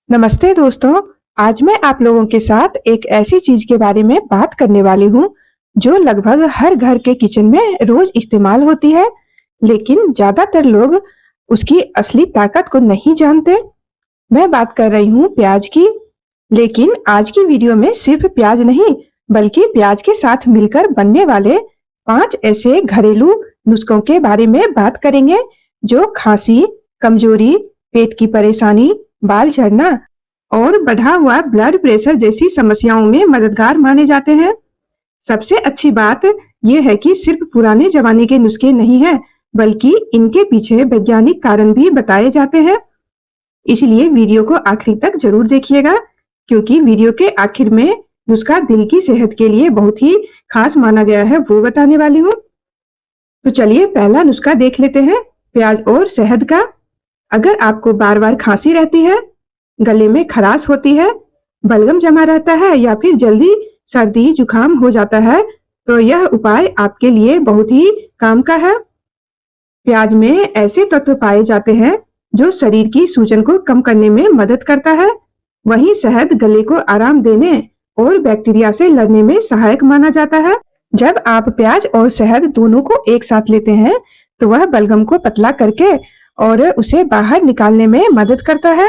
नमस्ते दोस्तों। आज मैं आप लोगों के साथ एक ऐसी चीज के बारे में बात करने वाली हूँ जो लगभग हर घर के किचन में रोज इस्तेमाल होती है, लेकिन ज्यादातर लोग उसकी असली ताकत को नहीं जानते। मैं बात कर रही हूँ प्याज की। लेकिन आज की वीडियो में सिर्फ प्याज नहीं, बल्कि प्याज के साथ मिलकर बनने वाले 5 ऐसे घरेलू नुस्खों के बारे में बात करेंगे जो खांसी, कमजोरी, पेट की परेशानी, बाल झड़ना और बढ़ा हुआ ब्लड प्रेशर जैसी समस्याओं में मददगार माने जाते हैं। सबसे अच्छी बात यह है कि सिर्फ पुराने जमाने के नुस्खे नहीं हैं, बल्कि इनके पीछे वैज्ञानिक कारण भी बताए जाते हैं। इसलिए वीडियो को आखिरी तक जरूर देखिएगा, क्योंकि वीडियो के आखिर में नुस्खा दिल की सेहत के लिए बहुत ही खास माना गया है, वो बताने वाली हूँ। तो चलिए पहला नुस्खा देख लेते हैं, प्याज और शहद का। अगर आपको बार बार खांसी रहती है, गले में खराश होती है, बलगम जमा रहता है या फिर जल्दी सर्दी जुकाम हो जाता है, तो यह उपाय आपके लिए बहुत ही काम का है। प्याज में ऐसे तत्व पाए जाते हैं जो शरीर की सूजन को कम करने में मदद करता है। वहीं शहद गले को आराम देने और बैक्टीरिया से लड़ने में सहायक माना जाता है। जब आप प्याज और शहद दोनों को एक साथ लेते हैं, तो वह बलगम को पतला करके और उसे बाहर निकालने में मदद करता है।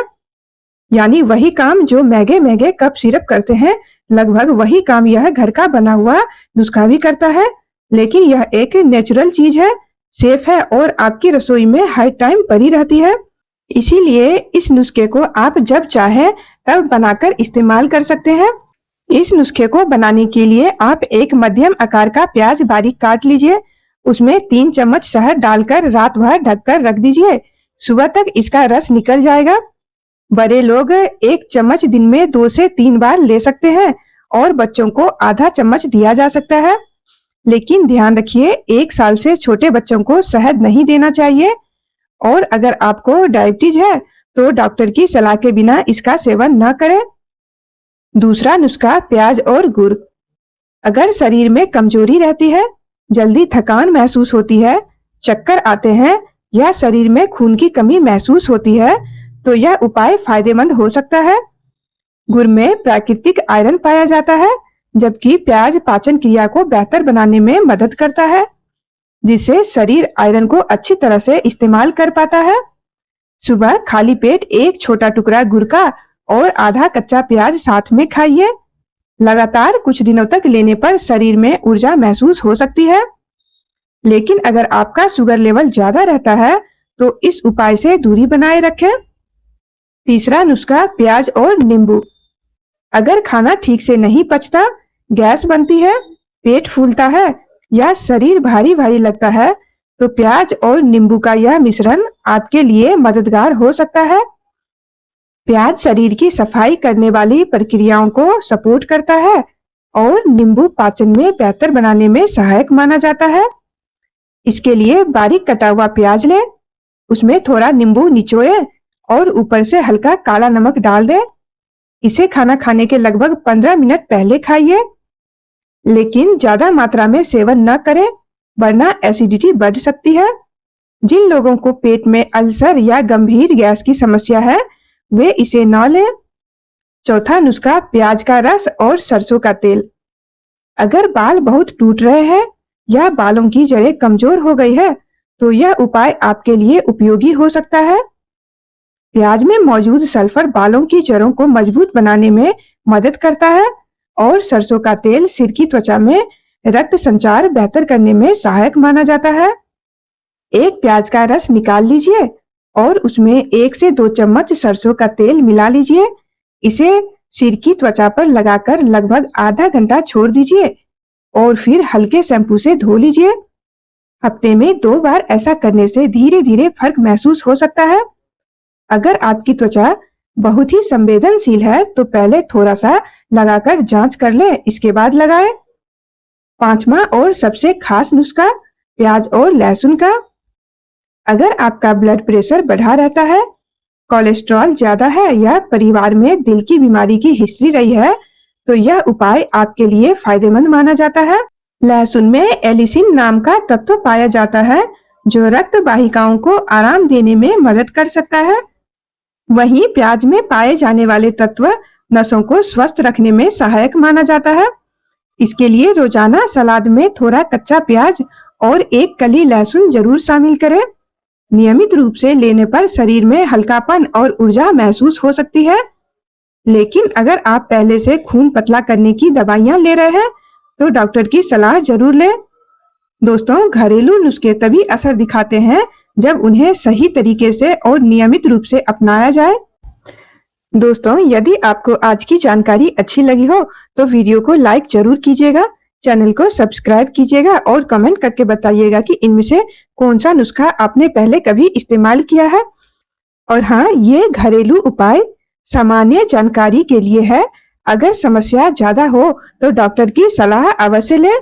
यानी वही काम जो महंगे महंगे कप सिरप करते हैं, लगभग वही काम यह घर का बना हुआ नुस्खा भी करता है। लेकिन यह एक नेचुरल चीज है, सेफ है और आपकी रसोई में हर टाइम पड़ी रहती है। इसीलिए इस नुस्खे को आप जब चाहें तब बनाकर इस्तेमाल कर सकते हैं। इस नुस्खे को बनाने के लिए आप एक मध्यम आकार का प्याज बारीक काट लीजिए। उसमें 3 चम्मच शहद डालकर रात भर ढककर रख दीजिए। सुबह तक इसका रस निकल जाएगा। बड़े लोग 1 चम्मच दिन में 2 से 3 बार ले सकते हैं और बच्चों को आधा चम्मच दिया जा सकता है। लेकिन ध्यान रखिए, 1 साल से छोटे बच्चों को शहद नहीं देना चाहिए। और अगर आपको डायबिटीज है तो डॉक्टर की सलाह के बिना इसका सेवन न करें। दूसरा नुस्खा, प्याज और गुड़। अगर शरीर में कमजोरी रहती है, जल्दी थकान महसूस होती है, चक्कर आते हैं या शरीर में खून की कमी महसूस होती है, तो यह उपाय फायदेमंद हो सकता है। गुड़ में प्राकृतिक आयरन पाया जाता है, जबकि प्याज पाचन क्रिया को बेहतर बनाने में मदद करता है, जिससे शरीर आयरन को अच्छी तरह से इस्तेमाल कर पाता है। सुबह खाली पेट 1 छोटा टुकड़ा गुड़ का और आधा कच्चा प्याज साथ में खाइए। लगातार कुछ दिनों तक लेने पर शरीर में ऊर्जा महसूस हो सकती है। लेकिन अगर आपका शुगर लेवल ज्यादा रहता है, तो इस उपाय से दूरी बनाए रखें। तीसरा नुस्खा, प्याज और नींबू। अगर खाना ठीक से नहीं पचता, गैस बनती है, पेट फूलता है या शरीर भारी भारी लगता है, तो प्याज और नींबू का यह मिश्रण आपके लिए मददगार हो सकता है। प्याज शरीर की सफाई करने वाली प्रक्रियाओं को सपोर्ट करता है और नींबू पाचन में बेहतर बनाने में सहायक माना जाता है। इसके लिए बारीक कटा हुआ प्याज लें, उसमें थोड़ा नींबू निचोड़ें और ऊपर से हल्का काला नमक डाल दें। इसे खाना खाने के लगभग 15 मिनट पहले खाइए। लेकिन ज्यादा मात्रा में सेवन न करें, वरना एसिडिटी बढ़ सकती है। जिन लोगों को पेट में अल्सर या गंभीर गैस की समस्या है, वे इसे न लें। चौथा नुस्खा, प्याज का रस और सरसों का तेल। अगर बाल बहुत टूट रहे हैं या बालों की जड़ें कमजोर हो गई है, तो यह उपाय आपके लिए उपयोगी हो सकता है। प्याज में मौजूद सल्फर बालों की जड़ों को मजबूत बनाने में मदद करता है और सरसों का तेल सिर की त्वचा में रक्त संचार बेहतर करने में सहायक माना जाता है। एक प्याज का रस निकाल लीजिए और उसमें 1 से 2 चम्मच सरसों का तेल मिला लीजिए। इसे सिर की त्वचा पर लगाकर लगभग आधा घंटा छोड़ दीजिए और फिर हल्के शैम्पू से धो लीजिए। हफ्ते में 2 बार ऐसा करने से धीरे धीरे फर्क महसूस हो सकता है। अगर आपकी त्वचा बहुत ही संवेदनशील है, तो पहले थोड़ा सा लगाकर जांच कर लें, इसके बाद लगाएं। 5वां और सबसे खास नुस्खा, प्याज और लहसुन का। अगर आपका ब्लड प्रेशर बढ़ा रहता है, कोलेस्ट्रॉल ज्यादा है या परिवार में दिल की बीमारी की हिस्ट्री रही है, तो यह उपाय आपके लिए फायदेमंद माना जाता है। लहसुन में एलिसिन नाम का तत्व पाया जाता है, जो रक्त वाहिकाओं को आराम देने में मदद कर सकता है। वहीं प्याज में पाए जाने वाले तत्व नसों को स्वस्थ रखने में सहायक माना जाता है। इसके लिए रोजाना सलाद में थोड़ा कच्चा प्याज और एक कली लहसुन जरूर शामिल करें। नियमित रूप से लेने पर शरीर में हल्कापन और ऊर्जा महसूस हो सकती है। लेकिन अगर आप पहले से खून पतला करने की दवाइयां ले रहे हैं तो डॉक्टर की सलाह जरूर लें। दोस्तों, घरेलू नुस्खे तभी असर दिखाते हैं जब उन्हें सही तरीके से और नियमित रूप से अपनाया जाए। दोस्तों, यदि आपको आज की जानकारी अच्छी लगी हो तो वीडियो को लाइक जरूर कीजिएगा, चैनल को सब्सक्राइब कीजिएगा और कमेंट करके बताइएगा कि इनमें से कौन सा नुस्खा आपने पहले कभी इस्तेमाल किया है। और हाँ, ये घरेलू उपाय सामान्य जानकारी के लिए है। अगर समस्या ज्यादा हो तो डॉक्टर की सलाह अवश्य लें।